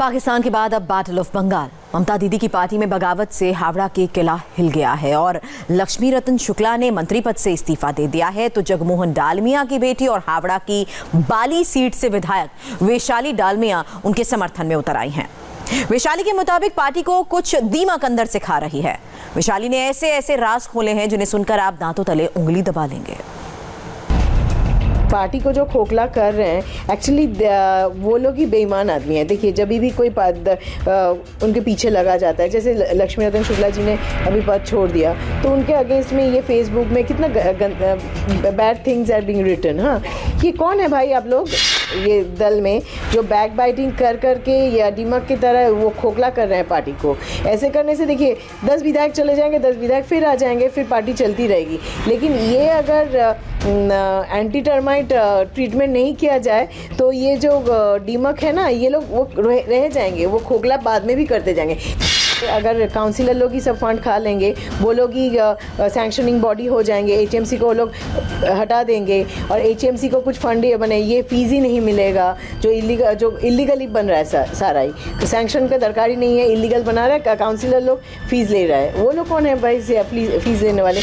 पाकिस्तान के बाद अब बैटल ऑफ बंगाल। ममता दीदी की पार्टी में बगावत से हावड़ा के किला हिल गया है और लक्ष्मी रतन शुक्ला ने मंत्री पद से इस्तीफा दे दिया है। तो जगमोहन डालमिया की बेटी और हावड़ा की बाली सीट से विधायक वैशाली डालमिया उनके समर्थन में उतर आई हैं। वैशाली के मुताबिक पार्टी को कुछ दीमक अंदर से खा रही है। वैशाली ने ऐसे ऐसे राज खोले हैं जिन्हें सुनकर आप दांतों तले उंगली दबा लेंगे। पार्टी को जो खोखला कर रहे हैं एक्चुअली वो लोग ही बेईमान आदमी हैं। देखिए जब भी कोई पद उनके पीछे लगा जाता है, जैसे लक्ष्मी रतन शुक्ला जी ने अभी पद छोड़ दिया तो उनके अगेंस्ट में ये फेसबुक में कितना bad things are being written. हाँ, ये कौन है भाई आप लोग ये दल में जो बैक बाइटिंग कर करके या दीमक की तरह वो खोखला कर रहे हैं पार्टी को। ऐसे करने से देखिए 10 विधायक चले जाएंगे, 10 विधायक फिर आ जाएंगे, फिर पार्टी चलती रहेगी। लेकिन ये अगर एंटी टर्माइट ट्रीटमेंट नहीं किया जाए तो ये जो दीमक है ना, ये लोग वो रह जाएंगे, वो खोखला बाद में भी करते जाएंगे। अगर काउंसिलर लोग ही सब फंड खा लेंगे, वो लोग ही सैंक्शनिंग बॉडी हो जाएंगे, एचएमसी को लोग हटा देंगे और एचएमसी को कुछ फंड बने, ये फीस ही नहीं मिलेगा जो इलीगली बन रहा है सारा ही। तो सैंक्शन का दरकार ही नहीं है, इलीगल बना रहा है, काउंसिलर लोग फीस ले रहा है। वो लोग कौन है भाई फीस लेने वाले?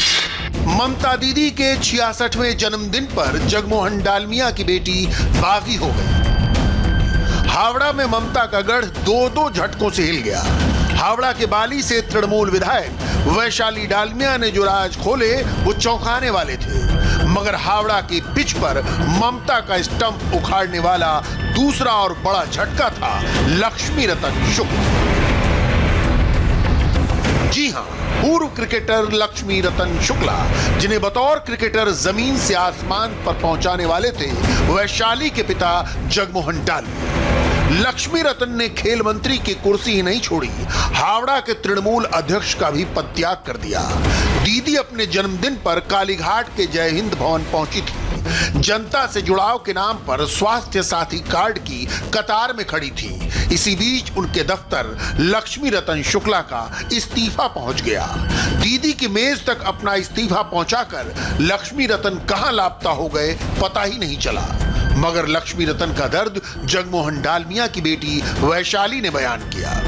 ममता दीदी के 66वें जन्मदिन पर जगमोहन डालमिया की बेटी बागी हो गई। हावड़ा में ममता का गढ़ 2 झटकों से हिल गया। हावड़ा के बाली से तृणमूल विधायक वैशाली डालमिया ने जो राज खोले वो चौंकाने वाले थे, मगर हावड़ा की पिच पर ममता का स्टंप उखाड़ने वाला दूसरा और बड़ा झटका था लक्ष्मी रतन शुक्ला। जी हां, पूर्व क्रिकेटर लक्ष्मी रतन शुक्ला, जिन्हें बतौर क्रिकेटर जमीन से आसमान पर पहुंचाने वाले थे वैशाली के पिता जगमोहन डालमिया। लक्ष्मी रतन ने खेल मंत्री की कुर्सी ही नहीं छोड़ी, हावड़ा के तृणमूल अध्यक्ष का भी पद त्याग कर दिया। दीदी अपने जन्मदिन पर कालीघाट के जय हिंद भवन पहुंची थी। जनता से जुड़ाव के नाम पर स्वास्थ्य साथी कार्ड की कतार में खड़ी थी। इसी बीच उनके दफ्तर लक्ष्मी रतन शुक्ला का इस्तीफा पहुंच गया। दीदी की मेज तक अपना इस्तीफा पहुंचाकर लक्ष्मी रतन कहां लापता हो गए पता ही नहीं चला, मगर लक्ष्मी रतन का दर्द जगमोहन डालमिया की बेटी वैशाली ने बयान किया।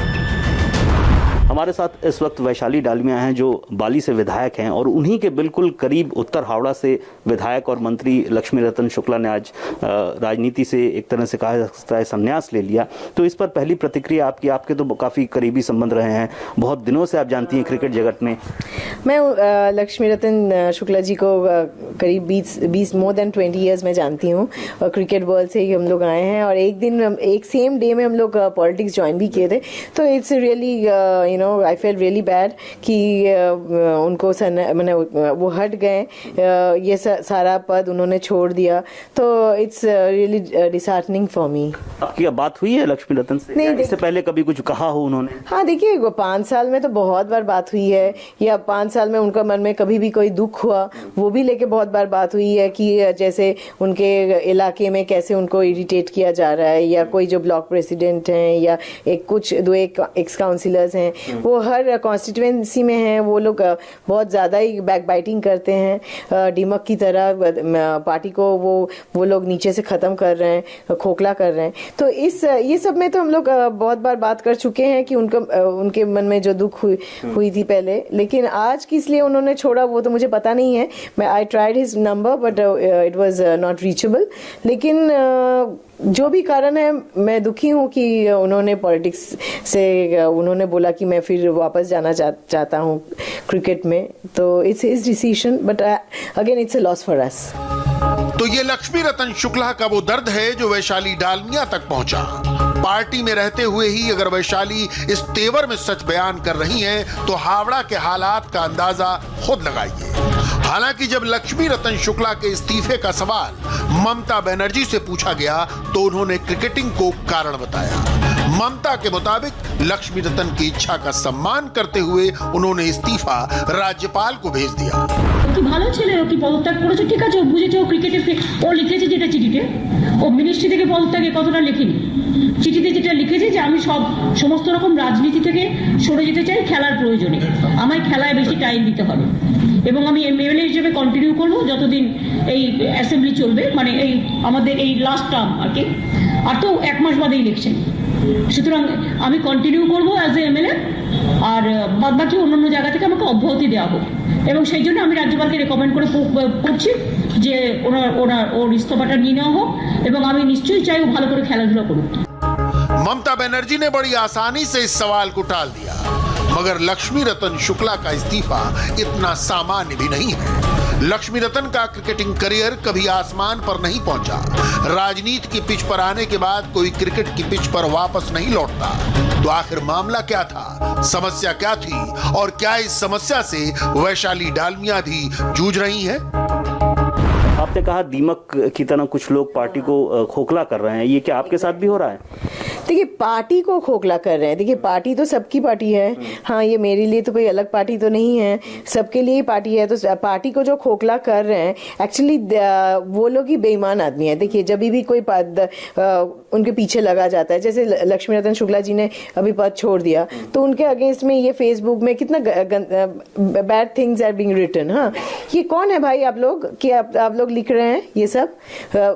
हमारे साथ इस वक्त वैशाली डालमिया हैं जो बाली से विधायक हैं और उन्हीं के बिल्कुल करीब उत्तर हावड़ा से विधायक और मंत्री लक्ष्मी रतन शुक्ला ने आज राजनीति से एक तरह से कहा जा सकता है संन्यास ले लिया। तो इस पर पहली प्रतिक्रिया आपकी, आपके तो काफ़ी करीबी संबंध रहे हैं, बहुत दिनों से आप जानती हैं क्रिकेट जगत में। मैं लक्ष्मी रतन शुक्ला जी को करीब 20 मोर देन 20 ईयर्स में जानती हूँ और क्रिकेट वर्ल्ड से ही हम लोग आए हैं और एक दिन एक सेम डे में हम लोग पॉलिटिक्स ज्वाइन भी किए थे। तो it's really I feel really bad कि उनको मैंने वो हट गए, ये सारा पद उन्होंने छोड़ दिया। तो it's really disheartening for me. आपकी बात हुई है लक्ष्मी रतन से? नहीं, इससे पहले कभी कुछ कहा हो उन्होंने? हाँ देखिए, 5 साल में तो बहुत बार बात हुई है, या 5 साल में उनका मन में कभी भी कोई दुख हुआ वो भी लेके बहुत बार बात हुई है कि जैसे उनके इलाके में कैसे उनको इरिटेट किया जा रहा है, या कोई जो ब्लॉक प्रेसिडेंट हैं या एक एक्स काउंसिलर्स हैं वो हर कॉन्स्टिट्यूएंसी में हैं, वो लोग बहुत ज़्यादा ही बैक बाइटिंग करते हैं, दीमक की तरह पार्टी को वो लोग नीचे से ख़त्म कर रहे हैं, खोखला कर रहे हैं। तो ये सब में तो हम लोग बहुत बार बात कर चुके हैं कि उनके मन में जो दुख हुई थी पहले, लेकिन आज किस लिए उन्होंने छोड़ा वो तो मुझे पता नहीं है। I tried his number but it was not reachable. लेकिन जो भी कारण है मैं दुखी हूँ कि उन्होंने पॉलिटिक्स से उन्होंने बोला कि मैं फिर वापस जाना चाहता हूँ क्रिकेट में। तो it's his decision but again it's a loss for us. तो ये लक्ष्मी रतन शुक्ला का वो दर्द है जो वैशाली डालमिया तक पहुंचा। पार्टी में रहते हुए ही अगर वैशाली इस तेवर में सच बयान कर रही हैं तो हावड़ा के हालात का अंदाजा खुद लगाइए। हालांकि जब लक्ष्मी रतन शुक्ला के इस्तीफे का सवाल ममता बनर्जी से पूछा गया तो उन्होंने क्रिकेटिंग को कारण बताया। ममता के मुताबिक लक्ष्मी रतन की इच्छा का सम्मान करते हुए उन्होंने इस्तीफा राज्यपाल को भेज दिया। ভালো ছেলে কি পদত্যাগ করেছে, ঠিক আছে, ও বুঝেছে, ও ক্রিকেটে ও লিখেছে যেটা চিঠিতে, ও মিনিস্ট্রি থেকে পদত্যাগের কথাটা লেখেনি, চিঠিতে যেটা লিখেছে যে আমি সমস্ত রকম রাজনীতি থেকে সরে যেতে চাই খেলার প্রয়োজনে, আমায় খেলায় বেশি টাইম দিতে হবে এবং আমি এমএলএ হিসেবে কন্টিনিউ করব যতদিন এই অ্যাসেম্বলি চলবে, মানে এই আমাদের এই লাস্ট টার্ম আর কি, আর তো 1 মাস বাদে ইলেকশন। সুতরাং আমি কন্টিনিউ করবো অ্যাজ এ এমএলএ, আর বাদবাকি অন্যান্য জায়গা থেকে আমাকে অব্যাহতি দেওয়া হোক। এবং সেই জন্য আমি রাজ্যপালকে রেকমেন্ড করছি যে ওর ইস্তফাটা নিয়ে নেওয়া হোক, এবং আমি নিশ্চয়ই চাই ও ভালো করে খেলাধুলা করুক। ममता बनर्जी ने बड़ी आसानी से इस सवाल को टाल दिया, मगर लक्ष्मी रतन शुक्ला का इस्तीफा इतना सामान्य भी नहीं है। लक्ष्मी रतन का क्रिकेटिंग करियर कभी आसमान पर नहीं पहुंचा। राजनीति की पिच पर आने के बाद कोई क्रिकेट की पिच पर वापस नहीं लौटता। तो आखिर मामला क्या था, समस्या क्या थी, और क्या इस समस्या से वैशाली डालमिया भी जूझ रही है? आपने कहा दीमक की तरह कुछ लोग पार्टी को खोखला कर रहे हैं, ये क्या आपके साथ भी हो रहा है? देखिए, पार्टी को खोखला कर रहे हैं। देखिए, पार्टी तो सबकी पार्टी है। हाँ, ये मेरे लिए तो कोई अलग पार्टी तो नहीं है, सबके लिए ही पार्टी है। तो पार्टी को जो खोखला कर रहे हैं, एक्चुअली वो लोग ही बेईमान आदमी है। देखिए, जब भी कोई उनके पीछे लगा जाता है, जैसे लक्ष्मी रतन शुक्ला जी ने अभी पद छोड़ दिया, तो उनके अगेंस्ट में ये फेसबुक में कितना bad things are being written. हाँ, ये कौन है भाई आप लोग कि आप लोग लिख रहे हैं ये सब?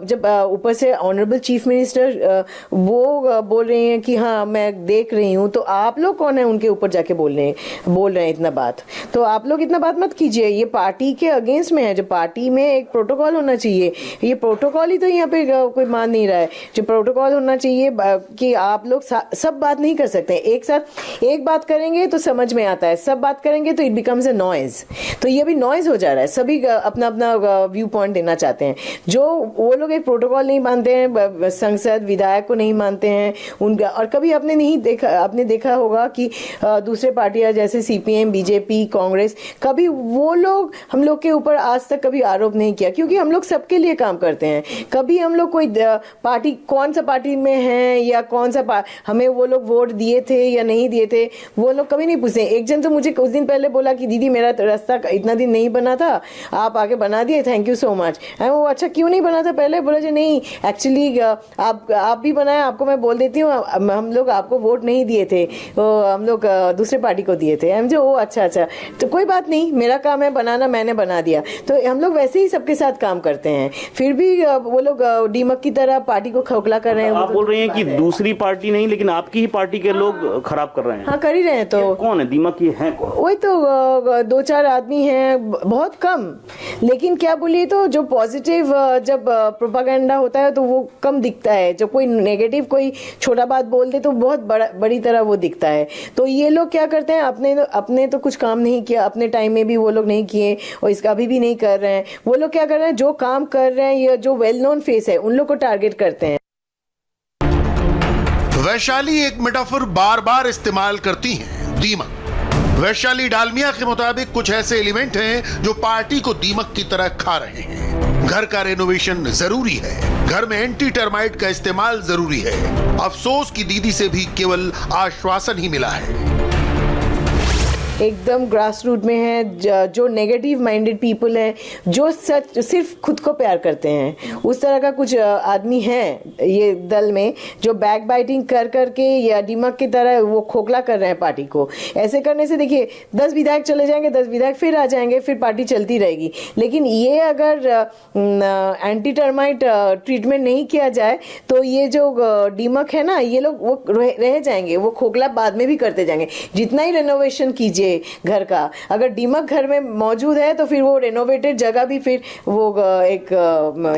जब ऊपर से ऑनरेबल चीफ मिनिस्टर वो बोल रहे हैं कि हाँ मैं देख रही हूँ, तो आप लोग कौन है उनके ऊपर जाके बोल रहे हैं इतना बात? तो आप लोग इतना बात मत कीजिए, ये पार्टी के अगेंस्ट में है। जो पार्टी में एक प्रोटोकॉल होना चाहिए, ये प्रोटोकॉल ही तो यहाँ पे कोई मान नहीं रहा है। जो प्रोटोकॉल होना चाहिए कि आप लोग सब बात नहीं कर सकते, एक साथ एक बात करेंगे तो समझ में आता है, सब बात करेंगे तो इट बिकम्स ए नॉइज। तो ये भी नॉइज हो जा रहा है, सभी अपना अपना व्यू पॉइंट देना चाहते हैं। जो वो लोग एक प्रोटोकॉल नहीं मानते हैं, संसद विधायक को नहीं मानते हैं उनका। और कभी आपने देखा होगा कि दूसरे पार्टियां जैसे सीपीएम, बीजेपी, कांग्रेस, कभी वो लोग हम लोग के ऊपर आज तक कभी आरोप नहीं किया, क्योंकि हम लोग सबके लिए काम करते हैं। कभी हम लोग कोई पार्टी कौन सा पार्टी में है या कौन सा हमें वो लोग वोट दिए थे या नहीं दिए थे, वो लोग कभी नहीं पूछते। एक जन तो मुझे कुछ दिन पहले बोला कि दीदी मेरा रास्ता इतना दिन नहीं बना था, आप आके बना दिए, थैंक यू सो मच। वो अच्छा क्यों नहीं बना था पहले? बोला जी नहीं, एक्चुअली आप भी बनाया, आपको मैं बोल देती हूँ, हम लोग आपको वोट नहीं दिए थे, हम लोग दूसरे पार्टी को दिए थे। ओ अच्छा, तो कोई बात नहीं, मेरा काम है बनाना, मैंने बना दिया। तो हम लोग वैसे ही सबके साथ काम करते हैं, फिर भी वो लोग दीमक की तरह पार्टी को खोखला कर रहे हैं। आप बोल रहे हैं कि दूसरी पार्टी नहीं, लेकिन आपकी ही पार्टी के लोग खराब कर रहे हैं। हाँ, कर ही रहे हैं। तो कौन है दीमक? ये है कौन? वही तो 2-4 आदमी हैं, बहुत कम। लेकिन क्या बोलिए, तो जो पॉजिटिव जब प्रोपागेंडा होता है तो वो कम दिखता है। जब कोई नेगेटिव कोई छोटा बात बोल दे तो बहुत बड़ी तरह वो दिखता है। तो ये लोग क्या करते हैं, अपने तो कुछ काम नहीं किया, अपने टाइम में भी वो लोग नहीं किए और इसका अभी भी नहीं कर रहे हैं। वो लोग क्या कर रहे हैं, जो काम कर रहे हैं या जो वेल नोन फेस है उन लोग को टारगेट करते हैं। वैशाली एक मेटाफर बार बार इस्तेमाल करती है, दीमक। वैशाली डालमिया के मुताबिक कुछ ऐसे एलिमेंट हैं जो पार्टी को दीमक की तरह खा रहे हैं। घर का रेनोवेशन जरूरी है, घर में एंटी टर्माइट का इस्तेमाल जरूरी है। अफसोस की दीदी से भी केवल आश्वासन ही मिला है। एकदम ग्रास रूट में है, जो नेगेटिव माइंडेड पीपल हैं, जो सिर्फ खुद को प्यार करते हैं, उस तरह का कुछ आदमी हैं ये दल में, जो बैक बाइटिंग कर करके या दीमक की तरह वो खोखला कर रहे हैं पार्टी को। ऐसे करने से देखिए 10 विधायक चले जाएंगे, 10 विधायक फिर आ जाएंगे, फिर पार्टी चलती रहेगी। लेकिन ये अगर एंटी टर्माइट ट्रीटमेंट नहीं किया जाए तो ये जो दीमक है ना, ये लोग वो रह जाएंगे, वो खोखला बाद में भी करते जाएंगे। जितना ही रेनोवेशन कीजिए घर का, अगर दीमक घर में मौजूद है तो फिर वो रेनोवेटेड जगह भी फिर वो एक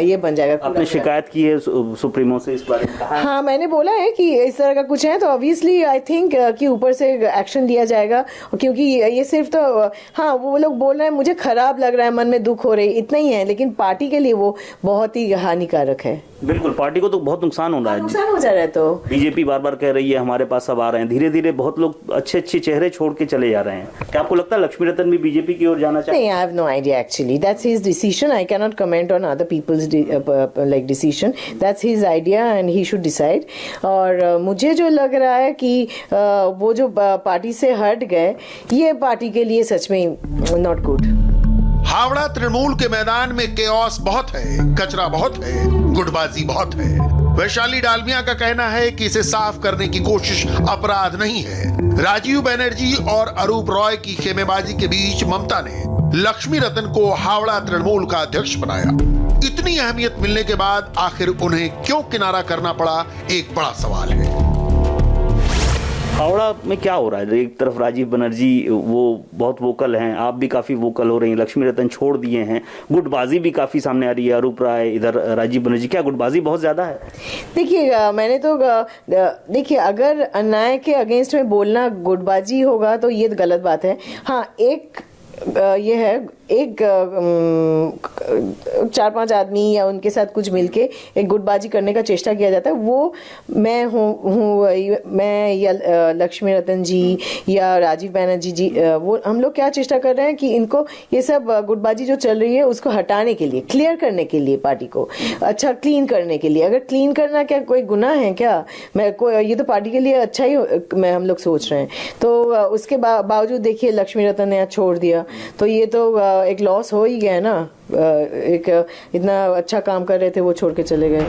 ये बन जाएगा। आपने शिकायत की है सुप्रीमो से इस बारे में? हाँ, मैंने बोला है कि इस तरह का कुछ है तो ऑब्वियसली आई थिंक कि ऊपर से एक्शन लिया जाएगा, क्योंकि ये सिर्फ तो हाँ वो लोग बोल रहे हैं, मुझे खराब लग रहा है, मन में दुख हो रही, इतना ही है, लेकिन पार्टी के लिए वो बहुत ही हानिकारक है। बिल्कुल, पार्टी को तो बहुत नुकसान हो रहा है। नुकसान हो जा रहा है। तो बीजेपी बार बार कह रही है हमारे पास सब आ रहे हैं, धीरे धीरे बहुत लोग अच्छे अच्छे चेहरे छोड़ के चले जा रहे हैं। क्या आपको लगता है लक्ष्मी रतन भी बीजेपी की ओर जाना चाहिए? नहीं, I have no idea actually, that's his decision, I can not comment on other people's like decision, that's his idea and he should decide. और मुझे जो लग रहा है कि वो जो पार्टी से हट गए, ये पार्टी के लिए सच में नॉट गुड। हावड़ा तृणमूल के मैदान में केओस बहुत है, कचरा बहुत है, गुटबाजी बहुत है। वैशाली डालमिया का कहना है कि इसे साफ करने की कोशिश अपराध नहीं है। राजीव बनर्जी और अरूप रॉय की खेमेबाजी के बीच ममता ने लक्ष्मी रतन को हावड़ा तृणमूल का अध्यक्ष बनाया। इतनी अहमियत मिलने के बाद आखिर उन्हें क्यों किनारा करना पड़ा, एक बड़ा सवाल है। हावड़ा में क्या हो रहा है? एक तरफ राजीव बनर्जी वो बहुत वोकल हैं, आप भी काफी वोकल हो रही हैं, लक्ष्मी रतन छोड़ दिए हैं, गुटबाजी भी काफी सामने आ रही है, अरूप राय, इधर राजीव बनर्जी, क्या गुटबाजी बहुत ज्यादा है? देखिए मैंने तो देखिए अगर अन्याय के अगेंस्ट में बोलना गुटबाजी होगा तो ये गलत बात है। हाँ, एक ये है, एक 4-5 आदमी या उनके साथ कुछ मिलके एक गुटबाजी करने का चेष्टा किया जाता है, वो मैं या लक्ष्मी रतन जी या राजीव बनर्जी जी, वो हम लोग क्या चेष्टा कर रहे हैं कि इनको ये सब गुटबाजी जो चल रही है उसको हटाने के लिए, क्लियर करने के लिए, पार्टी को अच्छा क्लीन करने के लिए। अगर क्लीन करना क्या कोई गुनाह है क्या? ये तो पार्टी के लिए अच्छा ही मैं हम लोग सोच रहे हैं। तो उसके बावजूद देखिए लक्ष्मी रतन ने छोड़ दिया, तो ये तो एक लॉस हो ही गया ना। एक इतना अच्छा काम कर रहे थे वो छोड़ के चले गए।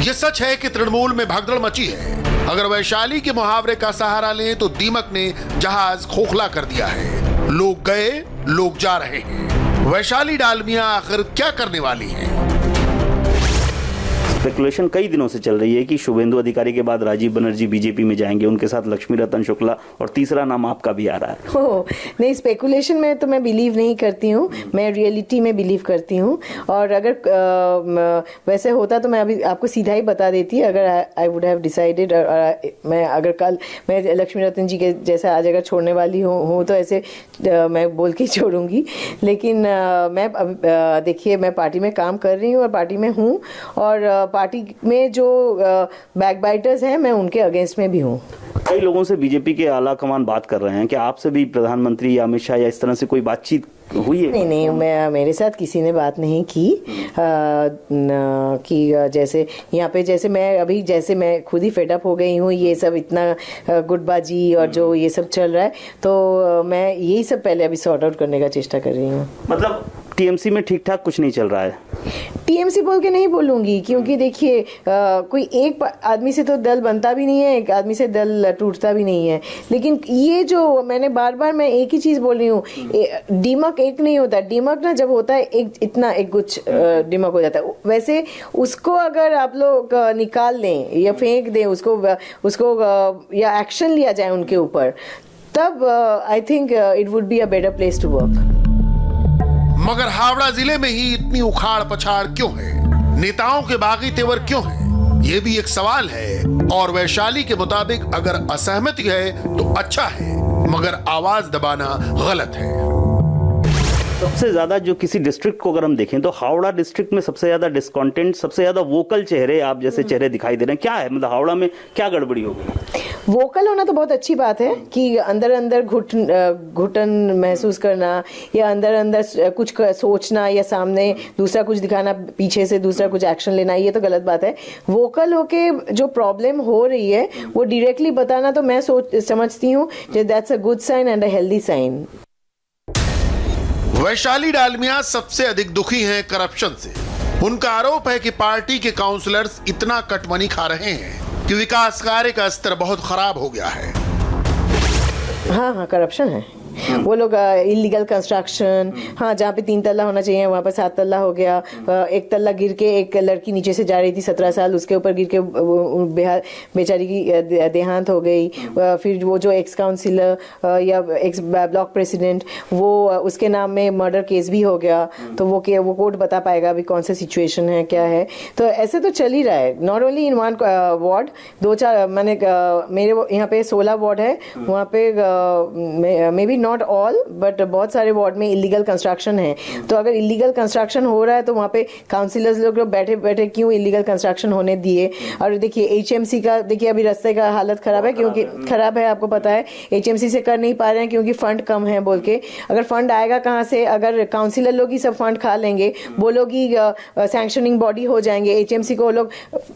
ये सच है कि तृणमूल में भगदड़ मची है। अगर वैशाली के मुहावरे का सहारा लें तो दीमक ने जहाज खोखला कर दिया है। लोग गए, लोग जा रहे हैं। वैशाली डालमिया आखिर क्या करने वाली है? स्पेकुलेशन कई दिनों से चल रही है कि शुभेंदु अधिकारी के बाद राजीव बनर्जी बीजेपी में जाएंगे, उनके साथ लक्ष्मी रतन शुक्ला, और तीसरा नाम आपका भी आ रहा है। नहीं, स्पेकुलेशन में तो मैं बिलीव नहीं करती हूँ, मैं रियलिटी में बिलीव करती हूँ। और अगर वैसे होता तो मैं अभी आपको सीधा ही बता देती, अगर आई वुड हैव डिसाइडेड, मैं अगर कल मैं लक्ष्मी रतन जी के जैसा आज अगर छोड़ने वाली हूँ तो ऐसे मैं बोल के छोड़ूंगी। लेकिन मैं देखिए मैं पार्टी में काम कर रही हूँ और पार्टी में हूँ, और पार्टी में जो बैकबाइटर्स हैं मैं उनके अगेंस्ट में भी हूँ। कई लोगों से बीजेपी के आला कमान बात कर रहे हैं कि आपसे भी प्रधानमंत्री या अमित शाह या इस तरह से कोई बातचीत हुई है? नहीं, मेरे साथ किसी ने बात नहीं की कि जैसे यहाँ पे जैसे मैं खुद ही फेडअप हो गई हूँ, ये सब इतना गुटबाजी और जो ये सब चल रहा है, तो मैं यही सब पहले अभी सॉर्ट आउट करने का चेष्टा कर रही हूँ। मतलब टीएमसी में ठीक ठाक कुछ नहीं चल रहा है? टीएमसी बोल के नहीं बोलूंगी, क्योंकि देखिए कोई एक आदमी से तो दल बनता भी नहीं है, एक आदमी से दल टूटता भी नहीं है। लेकिन ये जो मैं बार एक ही चीज बोल रही हूँ, दिमाग एक नहीं होता। दिमाग ना जब होता है एक गुच्छ दिमाग हो जाता है। वैसे उसको अगर आप लोग निकाल दें या फेंक दें उसको या एक्शन लिया जाए उनके ऊपर, तब I think it would be a better place to work. मगर हावड़ा जिले में ही इतनी उखाड़ पछाड़ क्यों है? नेताओं के बागी तेवर क्यों है? ये भी एक सवाल है। और वैशाली के मुताबिक अगर असहमति है तो अच्छा है, मगर आवाज दबाना गलत है। सबसे ज्यादा जो किसी डिस्ट्रिक्ट को अगर हम देखें तो हावड़ा डिस्ट्रिक्ट में सबसे ज्यादा डिस्कॉन्टेंट, सबसे ज्यादा वोकल चेहरे आप जैसे चेहरे दिखाई दे रहे हैं। क्या है, मतलब हावड़ा में क्या गड़बड़ी हो गई? वोकल होना तो बहुत अच्छी बात है कि अंदर घुटन महसूस करना या अंदर कुछ सोचना या सामने दूसरा कुछ दिखाना, पीछे से दूसरा कुछ एक्शन लेना, ये तो गलत बात है। वोकल होके जो प्रॉब्लम हो रही है वो डायरेक्टली बताना तो मैं समझती हूँ that's a good sign and a healthy sign. Vaishali Dalmiya सबसे अधिक दुखी हैं करप्शन से। उनका आरोप है कि पार्टी के काउंसलर्स इतना कटमनी खा रहे हैं कि विकास कार्य का स्तर बहुत खराब हो गया है। हाँ, करप्शन है। वो लोग इलीगल कंस्ट्रक्शन, हाँ जहाँ पे 3 तल्ला होना चाहिए वहाँ पे 7 तल्ला हो गया। 1 तल्ला गिर के एक लड़की नीचे से जा रही थी 17 साल, उसके ऊपर गिर के बेचारी की देहांत हो गई। फिर वो जो एक्स काउंसिलर या एक्स ब्लॉक प्रेसिडेंट, वो उसके नाम में मर्डर केस भी हो गया। तो वो कोर्ट बता पाएगा अभी कौन सा सिचुएशन है, क्या है। तो ऐसे तो चल ही रहा है, not only in one ward, 2-4 मैंने मेरे यहाँ पे 16 वार्ड है, वहाँ पे may be not all but बहुत सारे वार्ड में इलीगल कंस्ट्रक्शन है। तो अगर इलीगल कंस्ट्रक्शन हो रहा है तो वहाँ पे काउंसिलर्स लोग बैठे बैठे क्यों इलीगल कंस्ट्रक्शन होने दिए। और देखिए एचएमसी का, देखिए अभी रास्ते का हालत खराब है, क्योंकि खराब है, आपको पता है एचएमसी से कर नहीं पा रहे हैं क्योंकि फंड कम है बोल के। अगर फंड आएगा कहाँ से? अगर काउंसिलर लोग ही सब फंड खा लेंगे, वो लोग ही सैंक्शनिंग बॉडी हो जाएंगे, एचएमसी को लोग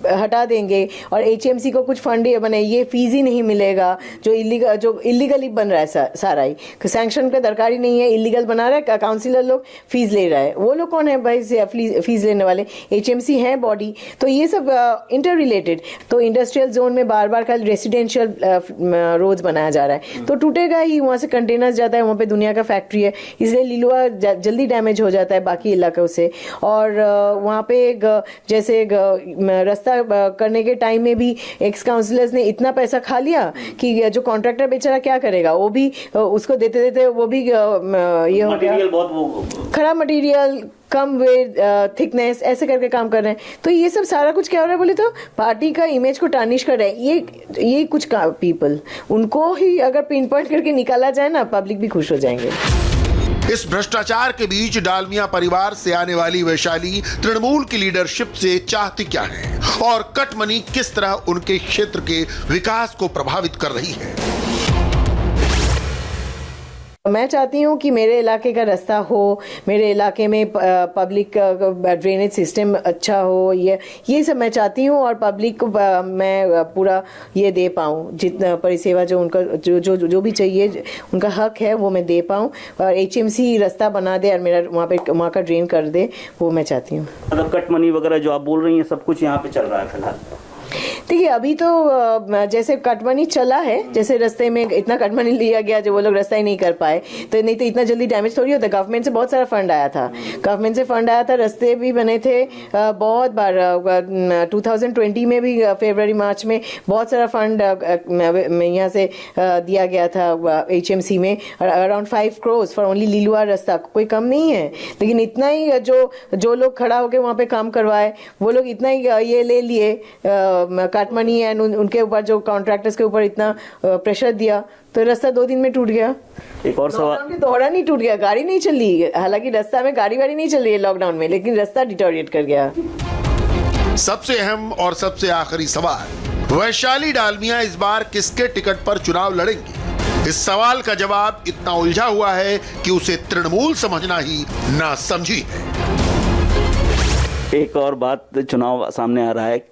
हटा देंगे और एचएमसी को कुछ फंड बने, ये फीस ही नहीं मिलेगा जो इलीगली बन रहा है सारा ही। सैंक्शन का दरकार ही नहीं है, इलीगल बना रहा है, काउंसिलर लोग फीस ले रहा है। वो लोग कौन है भाई फीस लेने वाले? HMC है बॉडी। तो ये सब इंटर रिलेटेड। तो इंडस्ट्रियल जोन में बार बार कल रेसिडेंशियल रोड्स बनाया जा रहा है, तो टूटेगा ही, वहाँ से कंटेनर्स जाता है, वहाँ पे दुनिया का फैक्ट्री है, इसलिए लिलुआ जल्दी डैमेज हो जाता है बाकी इलाकों से। और वहाँ पे जैसे रास्ता करने के टाइम में भी एक्स काउंसिलर्स ने इतना पैसा खा लिया कि जो कॉन्ट्रैक्टर बेचारा क्या करेगा, वो भी उसको देते देते वो भी ये हो गया, खराब मटेरियल, कम वेट, थिकनेस, ऐसे करके काम कर रहे हैं। तो ये सब सारा कुछ क्या हो रहा है बोले तो पार्टी का इमेज को टार्निश कर रहे हैं। ये कुछ पीपल, उनको ही अगर पिन पॉइंट करके निकाला जाए ना, पब्लिक भी खुश हो जाएंगे। इस भ्रष्टाचार के बीच डालमिया परिवार से आने वाली वैशाली तृणमूल की लीडरशिप से चाहती क्या है और कट मनी किस तरह उनके क्षेत्र के विकास को प्रभावित कर रही है। मैं चाहती हूँ कि मेरे इलाके का रास्ता हो, मेरे इलाके में पब्लिक ड्रेनेज सिस्टम अच्छा हो, ये सब मैं चाहती हूँ। और पब्लिक को मैं पूरा ये दे पाऊँ, जितना परिसेवा जो उनका जो भी चाहिए, उनका हक है, वो मैं दे पाऊँ। और HMC रास्ता बना दे और मेरा वहाँ का ड्रेन कर दे, वो मैं चाहती हूँ। मतलब कट मनी वगैरह जो आप बोल रही हैं, सब कुछ यहाँ पे चल रहा है फिलहाल? देखिए, अभी तो जैसे कटमनी चला है, जैसे रास्ते में इतना कटमनी लिया गया जो वो लोग रास्ता ही नहीं कर पाए, तो नहीं तो इतना जल्दी डैमेज थोड़ी होता। गवर्नमेंट से बहुत सारा फंड आया था, रास्ते भी बने थे बहुत बार। 2020 में भी फरवरी मार्च में बहुत सारा फंड यहाँ से दिया गया था HMC में, around 5 crore for only Liluah रास्ता। कोई कम नहीं है, लेकिन इतना ही जो लोग खड़ा होकर वहाँ पे काम करवाए, वो लोग इतना ही ये ले लिए काटमनी है, उनके ऊपर जो कॉन्ट्रैक्टर्स के ऊपर इतना प्रेशर दिया, तो रास्ता 2 दिन में टूट गया। एक और सवाल, दोहरा नहीं टूट गया, गाड़ी नहीं चल रही, हालांकि रास्ता में गाड़ी वाड़ी नहीं चल रही है लॉकडाउन में, लेकिन रास्ता डिटोरिएट कर गया। सबसे अहम और सबसे आखिरी सवाल, वैशाली डालमिया इस बार किसके टिकट पर चुनाव लड़ेंगे? इस सवाल का जवाब इतना उलझा हुआ है कि उसे तृणमूल समझना ही ना समझी है। एक और बात, चुनाव सामने आ रहा है,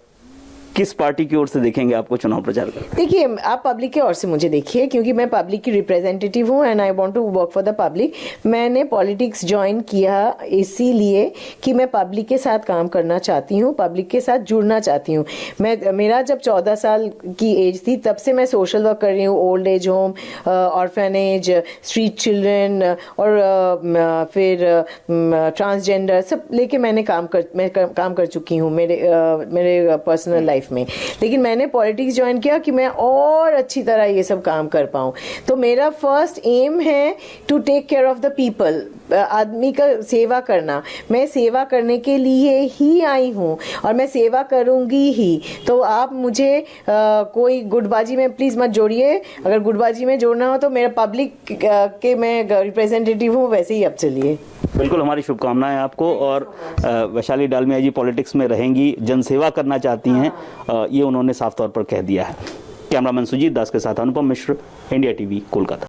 किस पार्टी की ओर से देखेंगे आपको चुनाव प्रचार करते? देखिए, आप पब्लिक की ओर से मुझे देखिए, क्योंकि मैं पब्लिक की रिप्रेजेंटेटिव हूँ and I want to work for the public. मैंने पॉलिटिक्स ज्वाइन किया इसीलिए कि मैं पब्लिक के साथ काम करना चाहती हूँ, पब्लिक के साथ जुड़ना चाहती हूँ। मेरा जब 14 साल की एज थी, तब से मैं सोशल वर्क कर रही हूँ, old age home, orphanage, street children और फिर ट्रांसजेंडर सब लेके मैं काम कर चुकी हूँ मेरे पर्सनल लाइफ में। लेकिन मैंने पॉलिटिक्स ज्वाइन किया कि मैं और अच्छी तरह ये सब काम कर पाऊं। तो मेरा फर्स्ट एम है to take care of the people, आदमी का सेवा करना। मैं सेवा करने के लिए ही आई हूं और मैं सेवा करूंगी ही। तो आप मुझे कोई गुटबाजी में प्लीज मत जोड़िए। अगर गुटबाजी में जोड़ना हो तो मेरा पब्लिक के मैं रिप्रेजेंटेटिव हूँ, वैसे ही अब चलिए। बिल्कुल, हमारी शुभकामनाएं आपको। और वैशाली डालमिया जी पॉलिटिक्स में रहेंगी, जनसेवा करना चाहती हैं, ये उन्होंने साफ तौर पर कह दिया है। कैमरामैन सुजीत दास के साथ अनुपम मिश्र, इंडिया टीवी, कोलकाता।